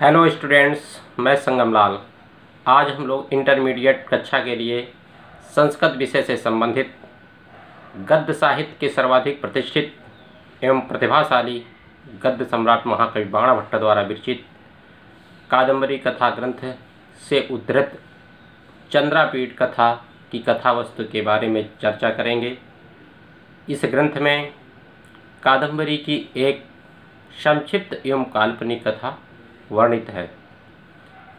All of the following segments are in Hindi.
हेलो स्टूडेंट्स, मैं संगम लाल। आज हम लोग इंटरमीडिएट कक्षा के लिए संस्कृत विषय से संबंधित गद्य साहित्य के सर्वाधिक प्रतिष्ठित एवं प्रतिभाशाली गद्य सम्राट महाकवि बाणभट्ट द्वारा विरचित कादम्बरी कथा ग्रंथ से उद्धृत चंद्रापीठ कथा की कथा वस्तु के बारे में चर्चा करेंगे। इस ग्रंथ में कादम्बरी की एक संक्षिप्त एवं काल्पनिक कथा वर्णित है।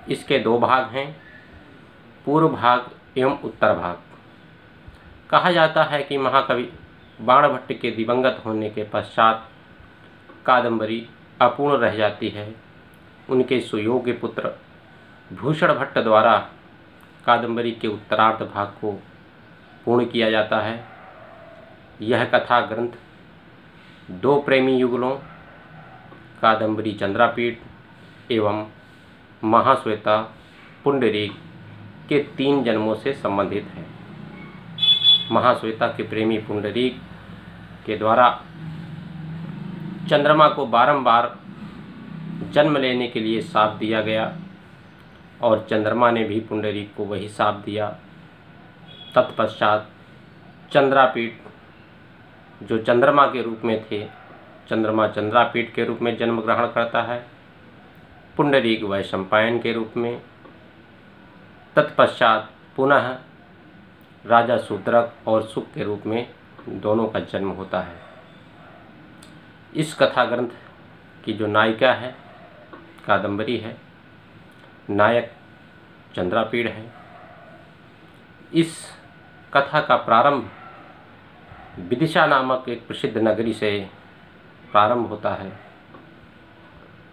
इसके दो भाग हैं, पूर्व भाग एवं उत्तर भाग। कहा जाता है कि महाकवि बाणभट्ट के दिवंगत होने के पश्चात कादम्बरी अपूर्ण रह जाती है। उनके सुयोग्य पुत्र भूषण भट्ट द्वारा कादम्बरी के उत्तरार्ध भाग को पूर्ण किया जाता है। यह कथा ग्रंथ दो प्रेमी युगलों कादम्बरी चंद्रापीठ एवं महाश्वेता पुंडरीक के 3 जन्मों से संबंधित है। महाश्वेता के प्रेमी पुंडरीक के द्वारा चंद्रमा को बारंबार जन्म लेने के लिए शाप दिया गया और चंद्रमा ने भी पुंडरीक को वही शाप दिया। तत्पश्चात चंद्रापीठ जो चंद्रमा के रूप में थे, चंद्रमा चंद्रापीठ के रूप में जन्म ग्रहण करता है, पुंडरीक वैशंपायन के रूप में। तत्पश्चात पुनः राजा शूद्रक और शुक के रूप में दोनों का जन्म होता है। इस कथा ग्रंथ की जो नायिका है कादम्बरी है, नायक चंद्रापीठ है। इस कथा का प्रारंभ विदिशा नामक एक प्रसिद्ध नगरी से प्रारंभ होता है,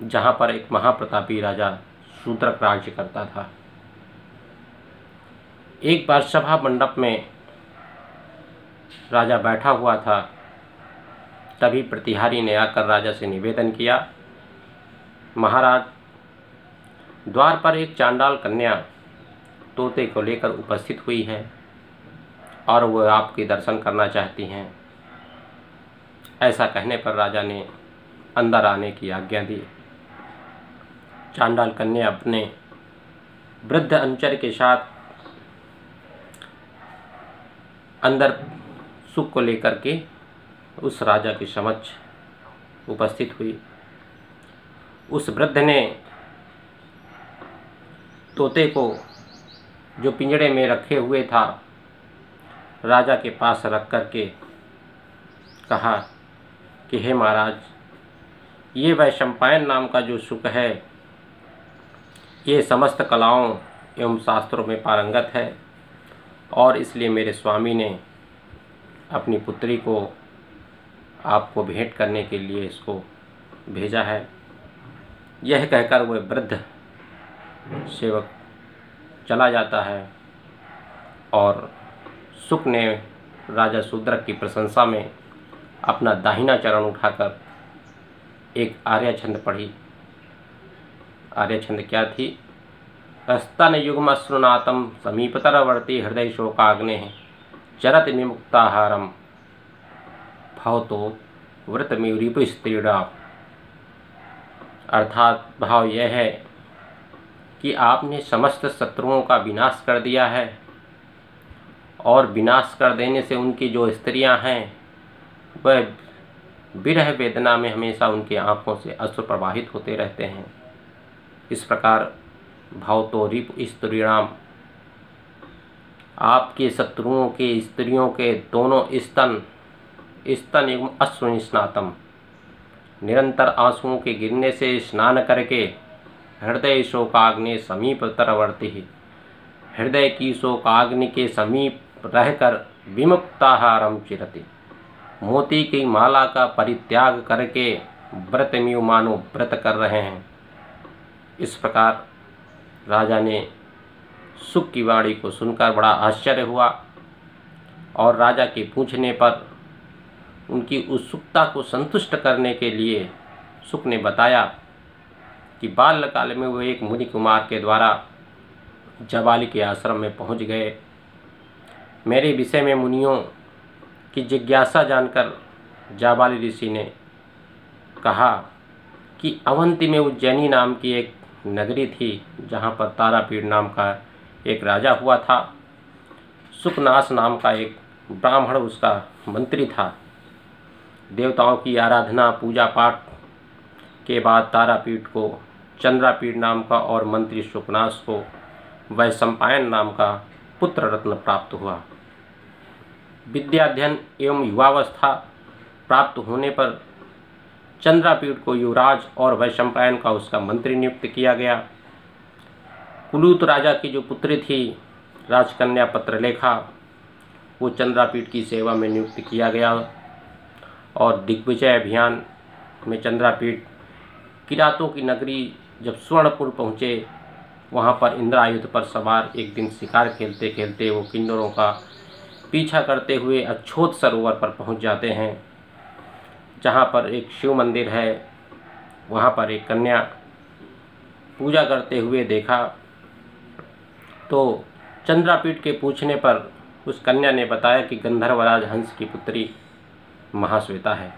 जहाँ पर एक महाप्रतापी राजा शूद्रक राज्य करता था। एक बार सभा मंडप में राजा बैठा हुआ था, तभी प्रतिहारी ने आकर राजा से निवेदन किया, महाराज, द्वार पर एक चांडाल कन्या तोते को लेकर उपस्थित हुई है और वह आपके दर्शन करना चाहती हैं। ऐसा कहने पर राजा ने अंदर आने की आज्ञा दी। चांडाल कन्या अपने वृद्ध अनुचर के साथ अंदर शुक को लेकर के उस राजा के समक्ष उपस्थित हुई। उस वृद्ध ने तोते को जो पिंजड़े में रखे हुए था राजा के पास रख कर के कहा कि हे महाराज, ये वैशंपायन नाम का जो शुक है, ये समस्त कलाओं एवं शास्त्रों में पारंगत है और इसलिए मेरे स्वामी ने अपनी पुत्री को आपको भेंट करने के लिए इसको भेजा है। यह कहकर वह वृद्ध सेवक चला जाता है और शुक ने राजा शूद्रक की प्रशंसा में अपना दाहिना चरण उठाकर एक आर्य छंद पढ़ी। आर्य छंद क्या थी? स्तन युग्म श्रुनातम समीपतरवर्ती हृदय शोकाग्ने चरत विमुक्ताहारम भवतो व्रतमिव स्त्रीड़ा। अर्थात भाव यह है कि आपने समस्त शत्रुओं का विनाश कर दिया है और विनाश कर देने से उनकी जो स्त्रियां हैं वह विरह वेदना में हमेशा उनकी आंखों से अश्रु प्रवाहित होते रहते हैं। इस प्रकार भवतो रिप स्त्रीणाम, आपके शत्रुओं के स्त्रियों के दोनों स्तन एवं अश्रु स्नातम, निरंतर आंसुओं के गिरने से स्नान करके हृदय शोकाग्नि समीपतरवर्ती, हृदय की शोकाग्नि के समीप रहकर विमुक्ताहारम चिरति, मोती की माला का परित्याग करके व्रतमिव मानो व्रत कर रहे हैं। इस प्रकार राजा ने शुक की वाणी को सुनकर बड़ा आश्चर्य हुआ और राजा के पूछने पर उनकी उत्सुकता को संतुष्ट करने के लिए शुक ने बताया कि बाल्यकाल में वो एक मुनि कुमार के द्वारा जाबाली के आश्रम में पहुंच गए। मेरे विषय में मुनियों की जिज्ञासा जानकर जाबाली ऋषि ने कहा कि अवंती में उज्जैनी नाम की एक नगरी थी जहाँ पर तारापीठ नाम का एक राजा हुआ था। सुकनास नाम का एक ब्राह्मण उसका मंत्री था। देवताओं की आराधना पूजा पाठ के बाद तारापीठ को चंद्रापीठ नाम का और मंत्री सुकनास को वैशंपायन नाम का पुत्र रत्न प्राप्त हुआ। विद्याध्ययन एवं युवावस्था प्राप्त होने पर चंद्रापीठ को युवराज और वैशंपायन का उसका मंत्री नियुक्त किया गया। कुलूत राजा की जो पुत्री थी राजकन्या पत्रलेखा, वो चंद्रापीठ की सेवा में नियुक्त किया गया और दिग्विजय अभियान में चंद्रापीठ किरातों की नगरी जब स्वर्णपुर पहुँचे, वहाँ पर इंद्रायुध पर सवार एक दिन शिकार खेलते खेलते वो किन्नरों का पीछा करते हुए अछोत सरोवर पर पहुँच जाते हैं, जहाँ पर एक शिव मंदिर है। वहाँ पर एक कन्या पूजा करते हुए देखा तो चंद्रापीठ के पूछने पर उस कन्या ने बताया कि गंधर्वराज हंस की पुत्री महाश्वेता है।